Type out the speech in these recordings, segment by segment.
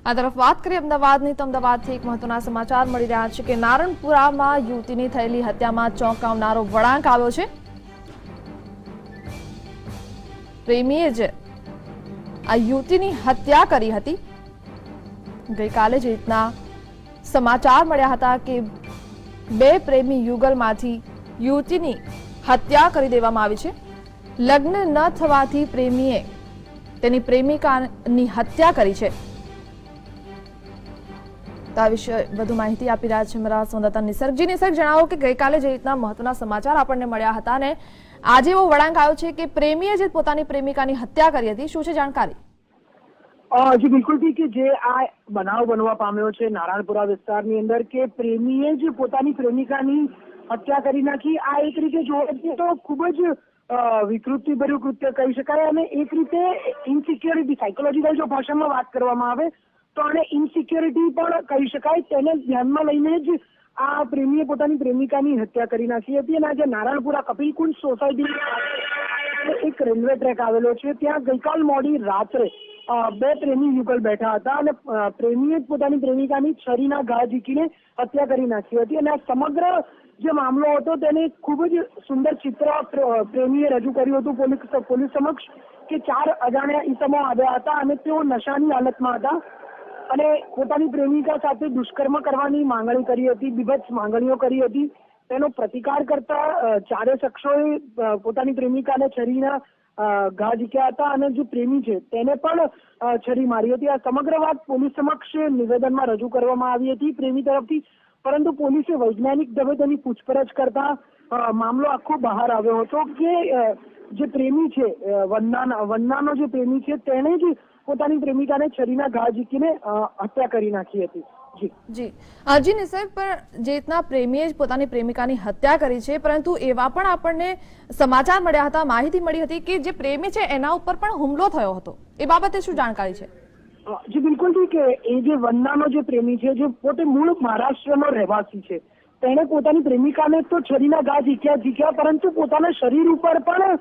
આ તરફ વાત કરીએ અમદાવાદની તો અમદાવાદથી એક મહત્વના સમાચાર મળી રહ્યા છે કે નારણપુરામાં યુવતીની થયેલી હત્યામાં ચોંકાવનારો વળાંક આવ્યો છે। પ્રેમીએ જ આ યુવતીની હત્યા કરી હતી। ગઈકાલે જ રીતના સમાચાર મળ્યા હતા કે બે પ્રેમી યુગલમાંથી યુવતીની હત્યા કરી દેવામાં આવી છે। લગ્ન ન થવાથી પ્રેમીએ તેની પ્રેમિકાની હત્યા કરી છે। આ વિશે વધુ માહિતી આપી રહ્યા છે મારા સંવાદદાતા નિસર્ગજી। નિસર્ગ, જણાવો કે ગઈકાલે જે રીતના મહત્વના સમાચાર આપણને મળ્યા હતા અને આજે એવો વળાંક આવ્યો છે કે પ્રેમીએ જે પોતાની પ્રેમિકાની હત્યા કરી હતી, શું છે જાણકારી? જી બિલકુલ ઠીક છે। જે આ બનાવ બનવા પામ્યો છે નારાયણપુરા વિસ્તારની અંદર કે પ્રેમીએ જ પોતાની પ્રેમિકાની હત્યા કરી નાખી। આ એક રીતે જોવા જઈએ તો ખૂબ જ વિકૃતિભર્યું કૃત્ય કહી શકાય અને એક રીતે ઇનસિક્યોરિટી, સાયકોલોજીકલ જો ભાષામાં વાત કરવામાં આવે તો આને ઇનસિક્યોરિટી પણ કહી શકાય। તેને ધ્યાનમાં લઈને જ આ પ્રેમીએ પોતાની પ્રેમિકાની હત્યા કરી નાખી હતી। અને આજે નારાયણપુરા કપિલકુંજ સોસાયટી એક રેલવે ટ્રેક આવેલો છે, ત્યાં ગઈકાલ મોડી રાત્રે બે પ્રેમી યુગલ બેઠા હતા અને પ્રેમીએ પોતાની પ્રેમિકાની છરીના ઘા ઝીકીને હત્યા કરી નાખી હતી। અને આ સમગ્ર જે મામલો હતો તેને ખૂબ જ સુંદર ચિત્ર પ્રેમીએ રજૂ કર્યું હતું પોલીસ સમક્ષ કે 4 અજાણ્યા ઈસમો આવ્યા હતા અને તેઓ નશાની હાલતમાં હતા અને પોતાની પ્રેમિકા સાથે દુષ્કર્મ કરવાની માંગણી કરી હતી, બીભત્સ માંગણીઓ કરી હતી। તેનો પ્રતિકાર કરતા ચારે શખ્સોએ પોતાની પ્રેમિકાને છરીના ઘા ઝીક્યા હતા અને જે પ્રેમી છે તેને પણ છરી મારી હતી। આ સમગ્ર વાત પોલીસ સમક્ષ નિવેદનમાં રજૂ કરવામાં આવી હતી પ્રેમી તરફથી, પરંતુ પોલીસે વૈજ્ઞાનિક ઢબે તેની પૂછપરછ કરતા મામલો આખો બહાર આવ્યો હતો કે જે પ્રેમી છે વન્નાનો જે પ્રેમી છે તેણે જ પોતાની પ્રેમિકાને છરીના ઘા ઝીકીને હત્યા કરી નાખી હતી। જી નિસર્ગ, પણ જે રીતના પ્રેમીએ જ પોતાની પ્રેમિકાની હત્યા કરી છે, પરંતુ એવા પણ આપણને સમાચાર મળ્યા હતા, માહિતી મળી હતી કે જે પ્રેમી છે એના ઉપર પણ હુમલો થયો હતો। એ બાબતે શું જાણકારી છે? જી બિલકુલ ઠીક છે। એ જે વન્નાનો જે પ્રેમી છે, જે પોતે મૂળ મહારાષ્ટ્રનો રહેવાસી છે, તેણે પોતાની પ્રેમિકાને તો છરીના ઘા ઝીક્યા પરંતુ પોતાના શરીર ઉપર પણ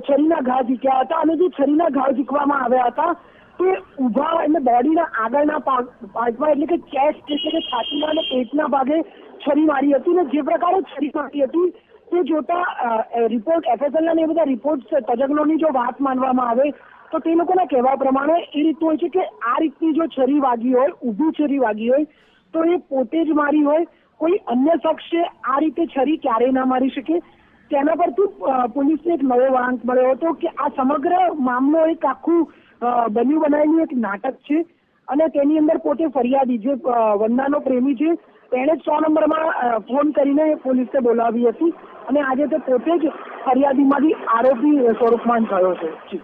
છરીના ઘા ઝીક્યા હતા અને જે છરીના ઘા ઝીકવામાં આવ્યા હતા તે ઊભા એટલે બોડીના આગળના પાર્ટમાં એટલે કે ચેસ્ટ એટલે કે છાતીના અને પેટના ભાગે છરી મારી હતી। અને જે પ્રકારે છરી મારી હતી તે જોતા રિપોર્ટ FSLના એ બધા રિપોર્ટ તજજ્ઞોની જો વાત માનવામાં આવે તો તે લોકોના કહેવા પ્રમાણે એ રીતનું હોય છે કે આ રીતની જો છરી વાગી હોય, ઊભી છરી વાગી હોય તો એ પોતે જ મારી હોય, કોઈ અન્ય શખ્સે આ રીતે છરી ક્યારેય ના મારી શકે। તેના પરથી પોલીસને એક નવો વળાંક મળ્યો હતો કે આ સમગ્ર મામલો એક આખું બન્યું બનાવેલું એક નાટક છે અને તેની અંદર પોતે ફરિયાદી જે વન્નાનો પ્રેમી છે તેણે 100 નંબરમાં ફોન કરીને પોલીસને બોલાવી હતી અને આજે તે પોતે જ ફરિયાદીમાંથી આરોપી સ્વરૂપમાં થયો છે।